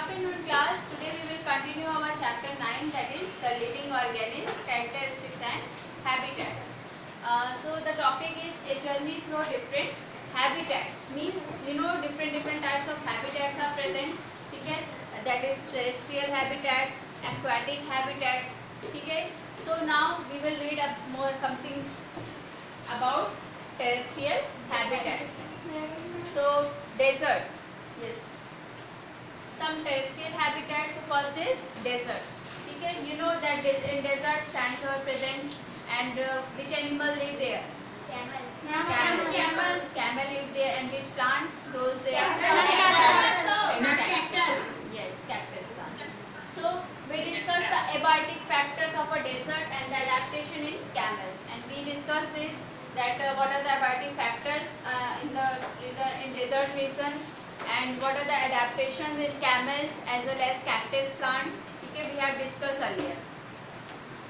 afternoon class. Today we will continue our chapter 9, that is the living organisms, characteristics and habitats. So the topic is a journey through different habitats. Means different types of habitats are present. Okay? That is terrestrial habitats, aquatic habitats. Okay? So now we will read more something about terrestrial habitats. So deserts. Yes. Some terrestrial habitats. The first is desert. Okay, you know that in desert sands are present, and which animal live there? Camel live there, and which plant grows there? Cactus. Yes, cactus plant. So we discussed the abiotic factors of a desert and the adaptation in camels, and we discussed this that what are the abiotic factors in desert regions, and what are the adaptations in camels as well as cactus plant. Okay, we have discussed earlier.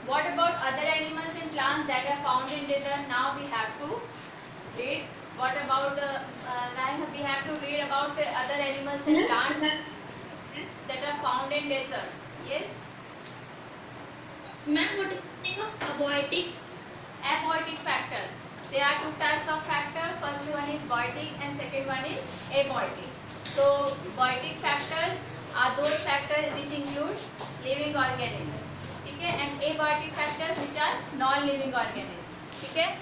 What about other animals and plants that are found in desert? Now we have to read. What about now we have to read about the other animals and plants that are found in deserts. Yes. Ma'am, what is the meaning of abiotic? Abiotic factors. There are two types of factors. First one is biotic and second one is abiotic. So biotic factors are those factors which include living organisms. Okay, and abiotic factors which are non-living organisms. ठीक है?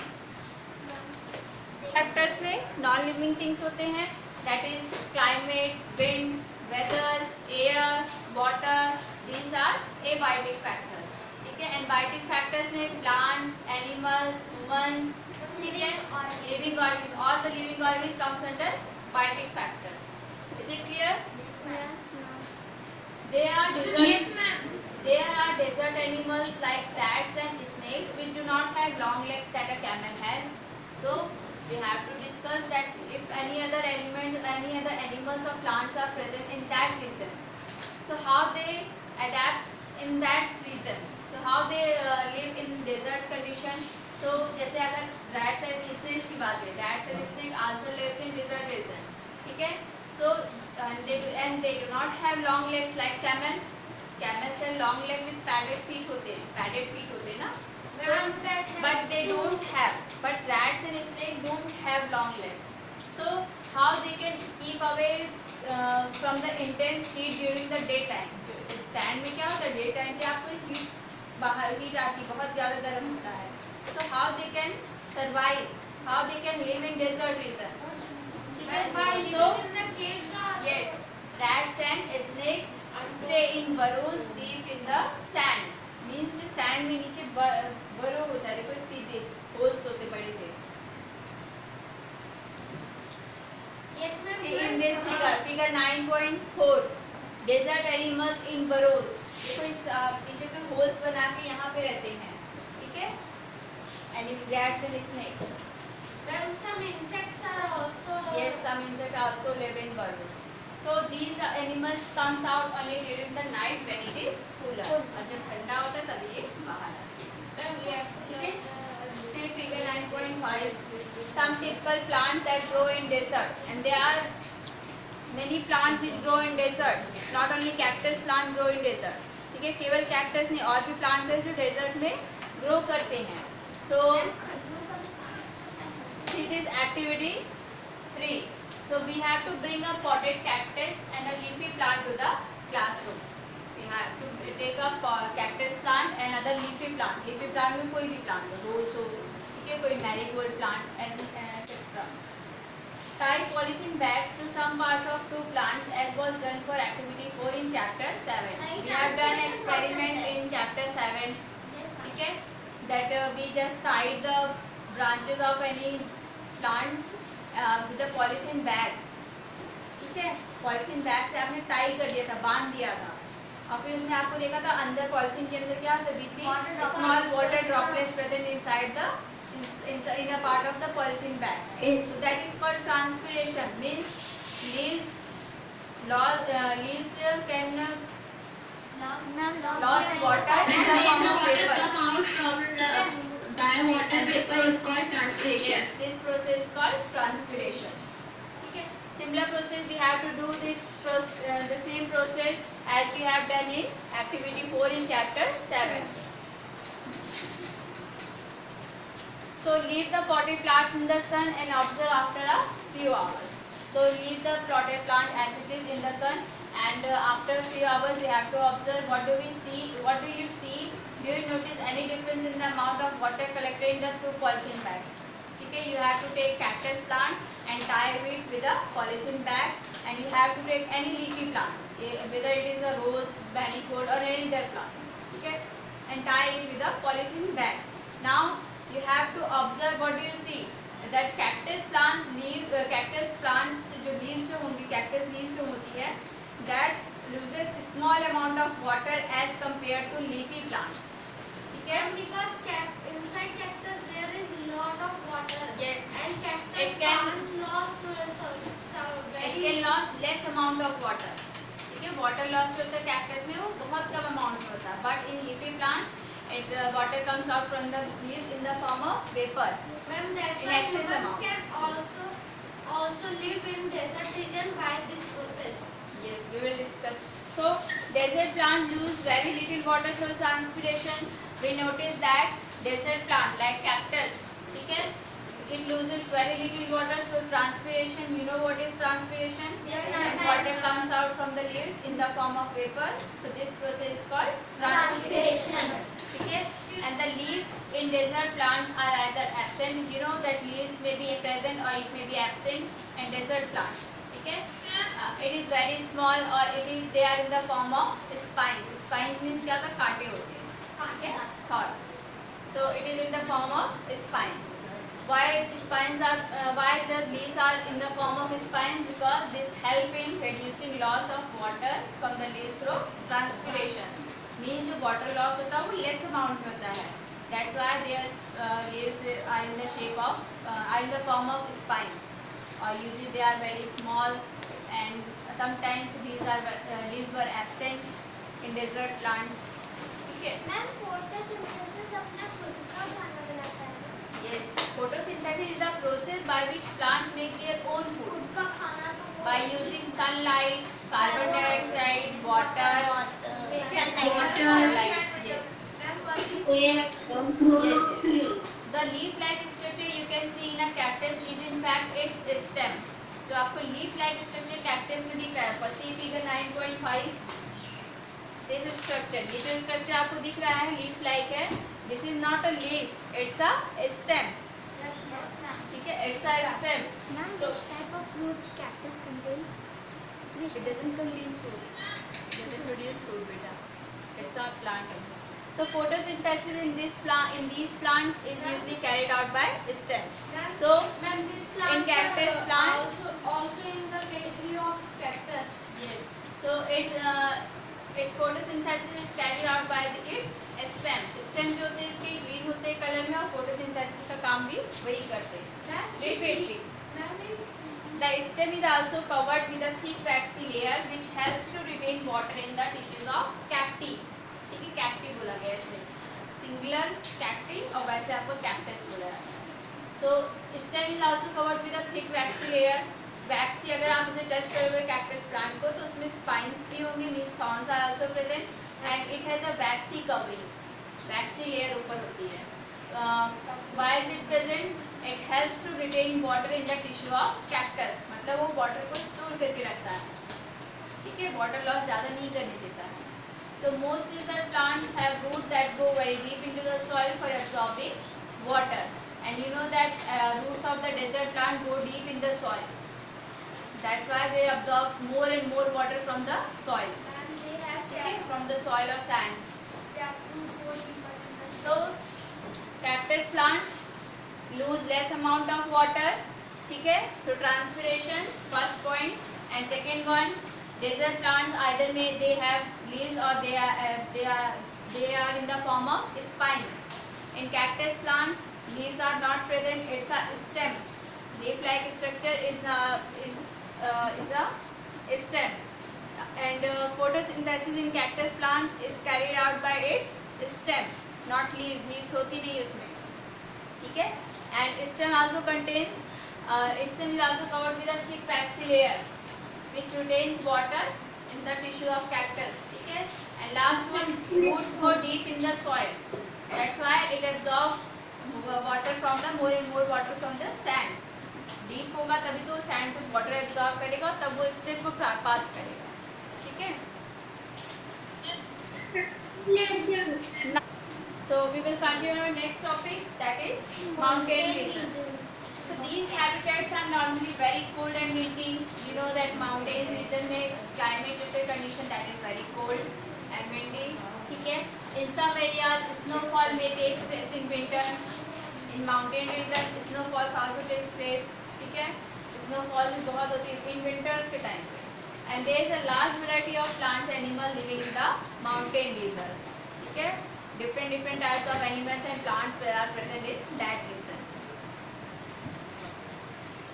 Factors में non-living things होते हैं. That is climate, wind, weather, air, water. These are abiotic factors. ठीक है? And biotic factors में plants, animals, humans. ठीक है? Living organisms. All the living organisms comes under biotic factors. Is it clear? Yes, ma'am. There are desert. Yes, ma'am. There are desert animals like rats and snakes which do not have long legs that a camel has. So we have to discuss that if any other animals or plants are present in that region. So how they adapt in that region. So how they live in desert condition. So जैसे अगर rats and snakes की बात है, rats and snakes also lives in desert region. ठीक है? So they do not have long legs like camel. Camels have long legs with padded feet होते हैं. Padded feet होते हैं ना? But they don't have. But rats and snakes don't have long legs. So how they can keep away from the intense heat during the daytime? Sand में क्या होता है? Daytime पे आपको heat बाहर heat आती है, बहुत ज़्यादा गर्म होता है. So how they can survive? How they can live in desert region? So yes, rats and snakes stay in burrows deep in the sand. Means जो sand में नीचे burrow होता है, देखो सीधे holes होते बड़े थे. Yes, ma'am. See in this figure 9.4, desert animals in burrows. देखो इस नीचे के holes बना के यहाँ पे रहते हैं, ठीक है? And rats and snakes. Ma'am, some insects are also. Yes, some insects also live in burrows. So these animals comes out only during the night when it is cooler. और जब ठंडा होता है तभी ये बाहर आते हैं. ठीक है? See figure 9.5. Some typical plants that grow in desert, and there are many plants which grow in desert. Not only cactus plant grow in desert. ठीक है? केवल cactus नहीं, और भी plants हैं जो desert में grow करते हैं. So see this activity 3. So we have to bring a potted cactus and a leafy plant to the classroom. We have to take a cactus plant and another leafy plant. Leafy plant में कोई भी plant हो, rose हो, ठीक है, कोई marigold plant and etc. Tie polythene bags to some parts of two plants as was done for activity 4 in chapter 7. We have done experiment in chapter 7. ठीक है, that we just tied the branches of any plants with a polythene bag. ठीक है, polythene bag से आपने tie कर दिया था, बांध दिया था, और फिर उसने आपको देखा था अंदर polythene के अंदर क्या होता है? We see small water droplets present inside the inner part of the polythene bag. So that is called transpiration. Means leaves can lost water in the form of paper. Water vapor is called transpiration. Yes, this process is called transpiration. Okay. Similar process we have to do this the same same process as we have done in activity 4 in chapter 7. So leave the potted plant in the sun and observe after a few hours. So leave the potted plant as it is in the sun, and after a few hours we have to observe what do we see. What do you see? Do you notice any difference in the amount of water collected in the 2 polythene bags? Okay, you have to take cactus plant and tie it with a polythene bag, and you have to take any leafy plants, whether it is a rose, bandicoot or any other plant. Okay, and tie it with a polythene bag. Now you have to observe what do you see, that cactus plants जो leaves जो होंगी, cactus leaves जो होती है, that loses small amount of water as compared to leafy plant. ठीक है? Because inside cactus there is lot of water. Yes. And cactus It can- can't lose It can lose less amount of water. ठीक है? Water loss जो होता है cactus में वो बहुत कम amount में होता है, but in leafy plant water comes out from the leaves in the form of vapor. Ma'am, that's In why excess humans amount. can also live in desert region by this process. Yes, we will discuss. So, desert plant lose very little water through transpiration. We notice that desert plant like cactus, ठीक है, it loses very little water through transpiration. You know what is transpiration? Yes, And ma'am. water comes out from the leaves in the form of vapor. So this process is called transpiration. ठीक है? And the leaves in desert plant are either absent. You know that leaves may be present or it may be absent in desert plant. ठीक है? It is very small or they are in the form of spines. Spines means क्या होता है? कांटे होते हैं. ठीक है? Thorn. So it is in the form of spine. Why the leaves are in the form of spine? Because this help in reducing loss of water from the leaves through transpiration. Means जो water loss होता है वो less amount में होता है. That's why their leaves are in the shape of are in the form of spines. Or usually they are very small, and sometimes leaves were absent in desert plants. ठीक है? Ma'am, photosynthesis अपना खुद का खाना बनाता है. Yes, photosynthesis is the process by which plants make their own food खुद का खाना तो वो by using sunlight, carbon dioxide, water. Sunlight. Yes. Yes, yes. The leaf-like structure you can see in a cactus is in fact its stem. तो आपको leaf-like structure cactus में दिख रहा है. पसी फिगर 9.5. This structure, ये जो structure आपको दिख रहा है leaf-like है. This is not a leaf, it's a stem. ठीक है, it's a stem. Ma'am, So which type of fruit cactus contains? it doesn't consume food. It doesn't produce food, beta. It's a plant. So photosynthesis in these plants is usually carried out by stems. So Ma'am, this in cactus are plant, also in the category of cactus. yes. So its photosynthesis is carried out by its stem. Stem जो होते हैं इसके green होते हैं colour में, और photosynthesis का काम भी वही करते हैं. Wait. Ma'am, The stem is also covered with a thick waxy layer which helps to retain water in the tissues of cacti. ठीक है, cacti बोला गया है इसमें. Singular cacti और वैसे आपको cactus बोला जाता है. So stem is also covered with a thick waxy layer. Waxy अगर आप उसे टच करोगे cactus plant को तो उसमें spines भी होंगे, means thorns are also present, and it has a waxy covering. Waxy layer ऊपर होती है. Why is it present? It helps to retain water in the tissue of cactus. मतलब वो water को store करके रखता है. ठीक है, water loss ज़्यादा नहीं करने देता है. So most desert plants have roots that go very deep into the soil for absorbing water. And you know that roots of the desert plant go deep in the soil. That's why they absorb more and more water from the soil. they have Okay, from the soil or sand. So cactus plants lose less amount of water. ठीक है, तो transpiration first point, and second one, desert plants either they have leaves or they are in the form of spines. In cactus plant, leaves are not present. It's a stem. Leaf-like structure is a stem. And photosynthesis in cactus plant is carried out by its stem, not leaves. Leaves होती नहीं उसमें. ठीक है, and stem also contains stem is also covered with a thick waxy layer which retains water in the tissue of cactus. ठीक है. And last one, roots go deep in the soil. That's why it absorbs water from the more and more water from the sand. Deep होगा तभी तो sand कुछ water absorb करेगा और तब वो step को pass करेगा. ठीक है. So we will continue our next topic, that is mountain regions. So these habitats are normally very cold and windy. You know that mountain region में climatic condition that is very cold and windy. ठीक है. In some areas snowfall may take place in winter. In mountain region snowfall also takes place. ठीक है. Snowfall भी बहुत होती है in winters के time पे. And there is a large variety of plants and animals living in the mountain regions. ठीक है. Different types of animals and plants are present in that region.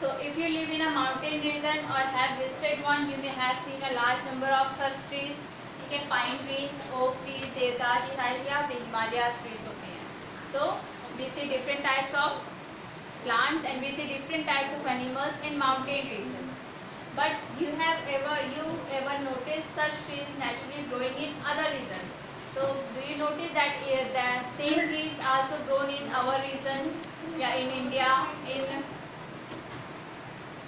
So if you live in a mountain region or have visited one, you may have seen a large number of such trees. ठीक है. Pine trees, oak trees, देवदार की सारी क्या होती है, Himalayas trees होते हैं. So we see different types of plants and we see different types of animals in mountain regions. But you ever noticed such trees naturally growing in other regions? So do you notice that the same trees also grown in our region, yeah, in India, in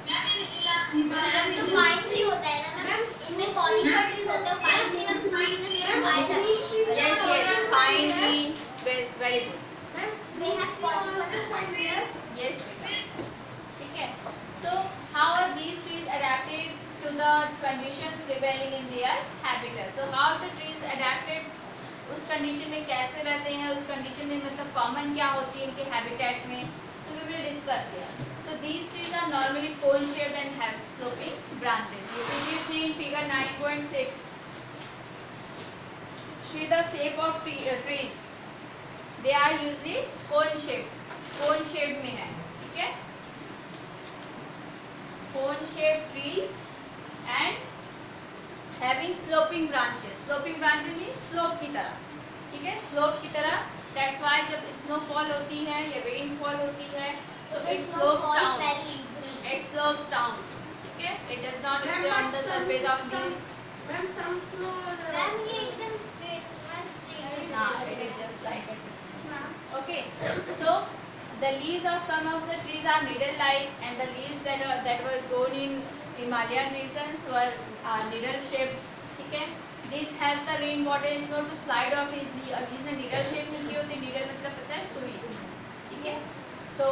तो pine tree होता है ना ma'am, इनमें conifer trees होते हैं. Pine tree ma'am sweet जैसे पाए जाते हैं. yes pine tree, very good. Ma'am they have conifer trees. Yes beta. ठीक है. So how are these trees adapted to the conditions prevailing in their habitat? So how the trees adapted, उस condition में कैसे रहते हैं, उस condition में मतलब कॉमन क्या होती है उनके हैबिटेट में. So we will discuss here. So these trees are normally cone shaped and have sloping branches. If you see in figure 9.6, see the shape of trees. They are usually cone shaped. Cone shaped में है. ठीक है. Cone shaped trees and having sloping branches. Sloping branches means slope की तरह. ठीक है. Slope की तरह. That's why जब snowfall होती है या rainfall होती है तो it slopes down. It slopes down. ठीक है. It does not stay on the surface of leaves. Ma'am some snow. Ma'am ये एकदम Christmas tree. हाँ, it is just like a Christmas. Okay. So the leaves of some of the trees are needle-like, and the leaves that were grown in Himalayan regions were needle-shaped. ठीक है. These help the rainwater snow to slide off easily. अब जिसने needle shape में की होती है, needle मतलब पता है सुई. ठीक है. So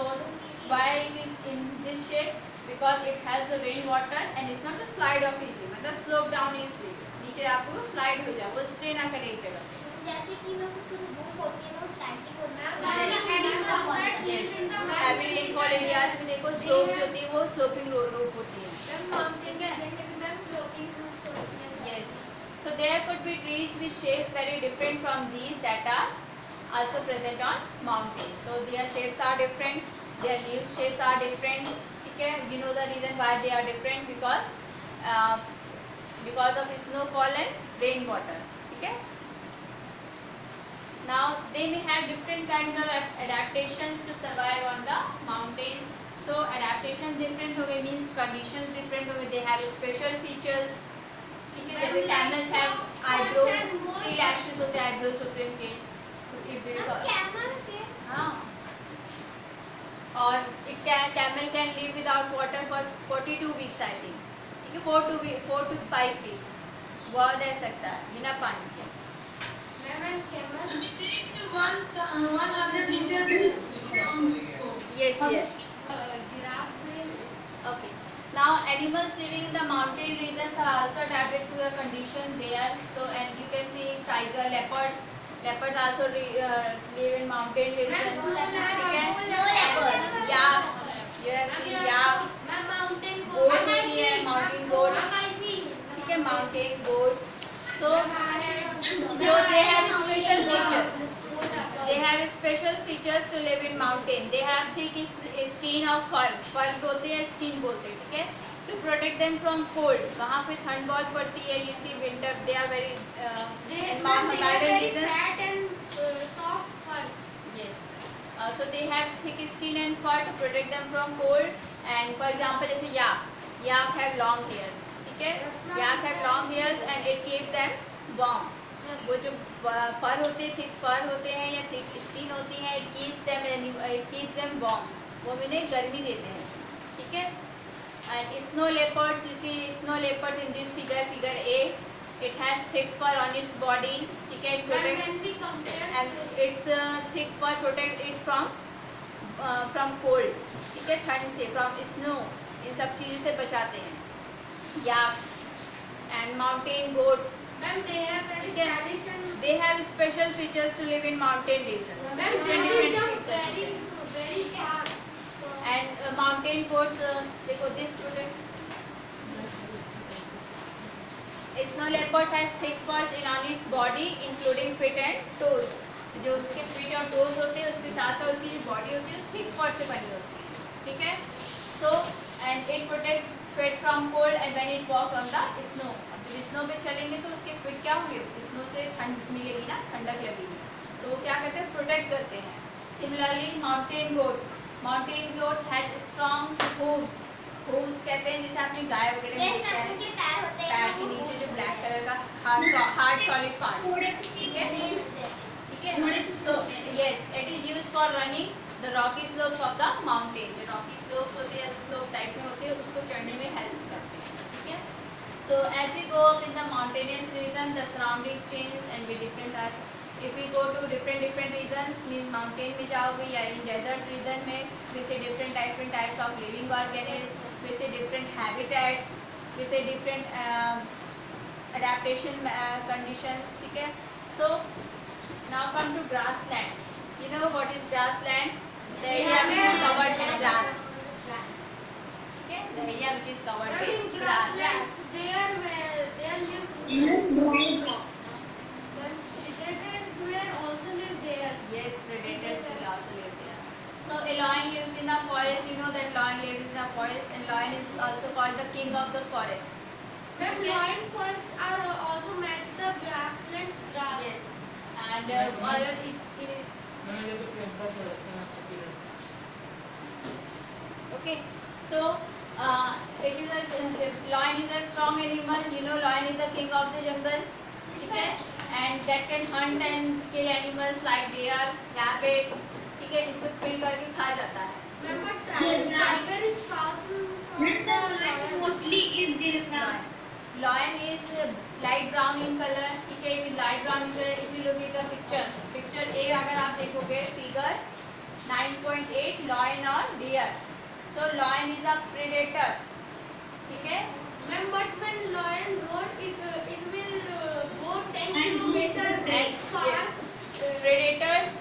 why it is in this shape? Because it helps the rainwater and it's not to slide off easily. मतलब slope down easily. नीचे आपको वो slide हो जाए, वो stay ना करे एक जगह. जैसे कि मैं कुछ roof होती है ना, वो slanting होती है. Yes. Heavy rainfall areas में देखो slope जो होती है वो sloping roof होती है. ठीक है. Yes. So there could be trees with shapes very different from these that are also present on mountains. So their shapes are different, their leaf shapes are different. ठीक है. You know the reason why they are different because of snowfall and rainwater. ठीक है. Now they may have different kinds of adaptations to survive on the mountains. So adaptations different हो गए means conditions different हो गए. They have special features. ठीक है. जैसे camels have eyebrows, three lashes होते हैं, eyebrows होते हैं उनके. कैमल के. हाँ. और camel can live without water for 42 weeks I think. ठीक है. 4 to 5 weeks वो रह सकता है बिना पानी के. Ma'am camel. 100 liters. Yes. Giraffe. Okay. Now animals living in the mountain regions are also adapted to the conditions there. So and you can see tiger, leopard. Leopards also live in mountain regions. ठीक है. Snow leopard. Yak. You have seen yak. Ma'am mountain Goat होती है, mountain goat. ठीक है. Mountain goats. So they have special features. They have special features to live in mountain. They have thick skin of fur. Fur बोलते हैं, skin बोलते हैं. ठीक है. To protect them from cold. वहाँ पे ठंड बहुत पड़ती है. You see winter. They are very in mountain regions. fat and soft fur. Yes. So they have thick skin and fur to protect them from cold. And for example, जैसे yak have long hairs. ठीक है. Yak have long hairs and it keeps them warm. वो जो फर होते हैं, thick फर होते हैं या थिक स्किन होती है, इट कीप्स देम वार्म. वो इन्हें गर्मी देते हैं. ठीक है. And snow leopards, you see snow leopard in this figure A. It has thick fur on its body. ठीक है. It protects and its thick fur protects it from cold. ठीक है. ठंड से, from snow, इन सब चीज़ों से बचाते हैं. Yak and mountain goat. Ma'am, they have very stylish and They have special features to live in mountain regions. ma'am, they Different will jump features. very far. And mountain goats, देखो this protect. Snow leopard has thick furs on its body, including feet and toes. जो उसके feet और toes होते हैं, उसके साथ साथ उसकी जो body होती है, thick fur से बनी होती है. ठीक है. So and it protects feet from cold and when it walk on the snow. अब जब snow पे चलेंगे तो उसके feet क्या होंगे? Snow से ठंड मिलेगी ना, ठंडक लगेगी. तो वो क्या करते हैं? Protect करते हैं. Similarly, mountain goats. Mountain goats have strong hooves. hooves कहते हैं जैसे आपने गाय वगैरह में देखा है. उनके पैर होते हैं. पैर के नीचे जो ब्लैक कलर का हार्ड सॉलिड पार्ट. ठीक है. ठीक है. So yes, it is used for running the rocky slopes of the mountain. जो rocky slopes होते हैं, slope टाइप में होते हैं, उसको चढ़ने में हेल्प करते हैं. ठीक है. So as we go up in the mountainous region, the surroundings change and be different are. If we go to different regions, means mountain में जाओगे या in desert region में, we see different types of living organisms, we see different habitats, we see different adaptation conditions. ठीक है. So now come to grasslands. You know what is grassland? The area which is covered with grass. ठीक है. The area which is covered with grass. They are live. But predators will also live there. Yes, predators will also live there. So a lion lives in the forest. You know that lion lives in the forest, and lion is also called the king of the forest. When lion furs are also match the grasslands grass. Yes, and or it is okay. So it is lion is a strong animal. You know, lion is the king of the jungle. ठीक है. And that can hunt and kill animals like deer, rabbit. ठीक है. इसको kill करके खा जाता है. Remember, tiger is powerful from the lion. Lion is light brown in color. ठीक है. It is light brown in color. If you look at the picture A अगर आप देखोगे figure 9.8 lion or deer. So lion is a predator. ठीक है. Ma'am, but when lion roars, it will go 10 kilometers far. Predators.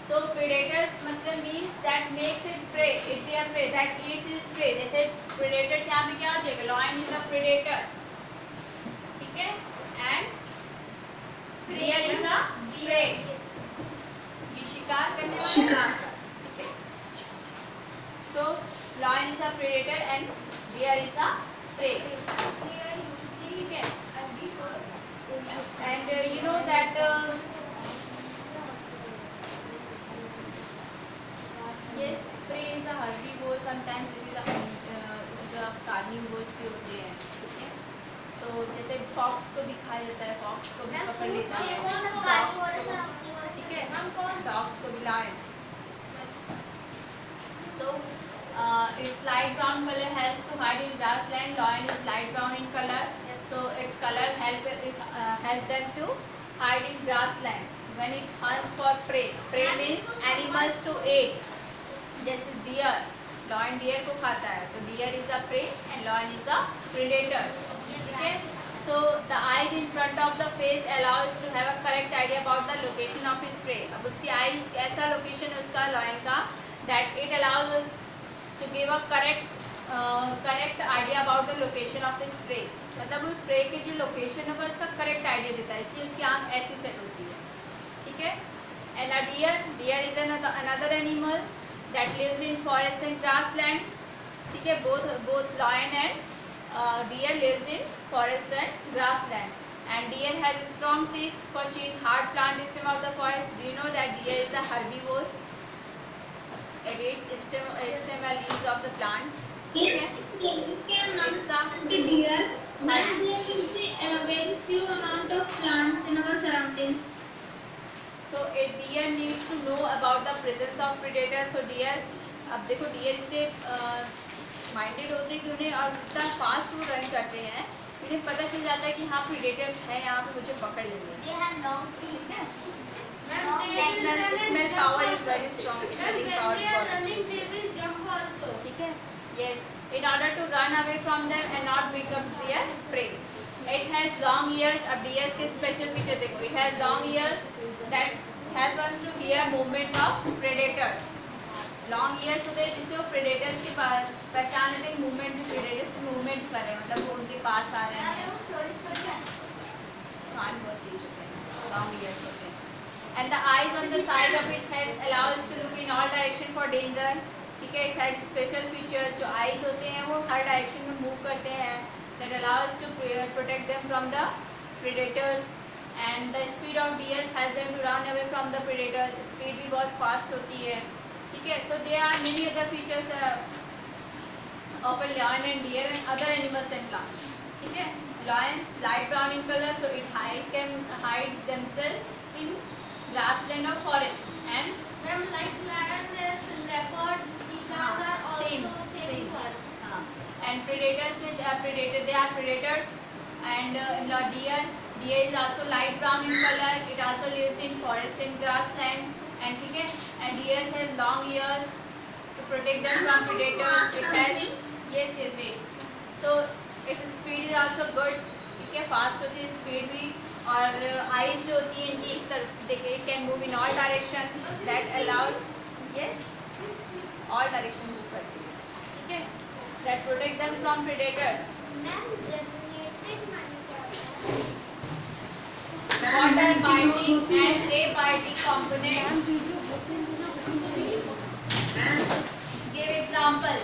So predators मतलब means that makes it prey. It's their prey that eats its prey. जैसे predator यहाँ पे क्या हो जाएगा? Lion is a predator. ठीक है. And deer is a prey. ये शिकार करने वाला है. ठीक है. So lion is a predator and deer is a prey. ठीक है. And you know that yes, prey is a herbivore. Sometimes it is a carnivores भी होते हैं. ठीक है. तो जैसे fox को भी खा लेता है, fox को भी पकड़ लेता है. ठीक है. Dogs को भी lion. So its light brown color helps to hide in grassland. Lion is light brown in color, so its color help them to hide in grassland. When it hunts for prey, prey means animals to eat. जैसे deer, lion deer को खाता है, तो deer is a prey and lion is a predator. ठीक है. So the eyes in front of the face allows to have a correct idea about the location of its prey. अब उसकी eyes ऐसा location है उसका lion का that it allows us to give a correct idea about the location of this prey. मतलब उस prey की जो location होगा उसका correct idea देता है, इसलिए उसकी आँख ऐसी set होती है. ठीक है. And a deer is another animal that lives in forest and grassland. ठीक है. Both lion and deer lives in forest and grassland. And deer has strong teeth for chewing hard plant stem of the forest. Do you know that deer is a herbivore? It eats stem and leaves of the plants. ठीक है. Deer. Ma'am, there will be a very few amount of So a deer needs to know about the presence of predators. So deer, अब देखो deer इतने minded होते हैं कि उन्हें और इतना फास्ट वो रन करते हैं, उन्हें पता चल जाता है कि हाँ प्रीडेटर्स हैं यहाँ पे, मुझे पकड़ लेंगे. They have long feet. Smell power is very strong. Smelling power When they is are बहुत अच्छी. running, they will jump also. ठीक है. Yes. In order to run away from them and not become their prey. It has long ears. अब deers के special feature देखो. It has long ears that help us to hear movement of predators. Long ears होते हैं जिससे वो predators के पास पहचान लेते हैं movement, predators movement कर रहे हैं, मतलब वो उनके पास आ रहे हैं. कान बहुत तेज होते हैं. Long ears होते हैं. And the eyes on the side of its head allow us to look in all direction for danger. ठीक है. It has special features. जो eyes होते हैं वो हर डायरेक्शन में मूव करते हैं. That allow us to protect them from the predators. And the speed of deer help them to run away from the predators. Speed भी बहुत fast होती है. ठीक है. तो there are many other features of a lion and deer and other animals and plants. ठीक है. Lion light brown in color, so it can hide themselves in grassland or forest. And Ma'am, like lions, leopards, cheetahs are also same fur. and predators with predator, they are predators. And deer is also light brown in color. It also lives in forest and grassland. And ठीक है. And deer has long ears to protect them from predators. It has yes wait. So its speed is also good. ठीक है. Fast होती है speed भी. और eyes जो होती है इनकी इस तरफ देखिए, it can move in all direction. That allows yes all direction move करती है. ठीक है. That protect them from predators. What are biting and abiting components? Give example.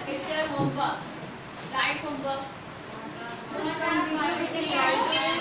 It's your homework. Write homework. What are biting and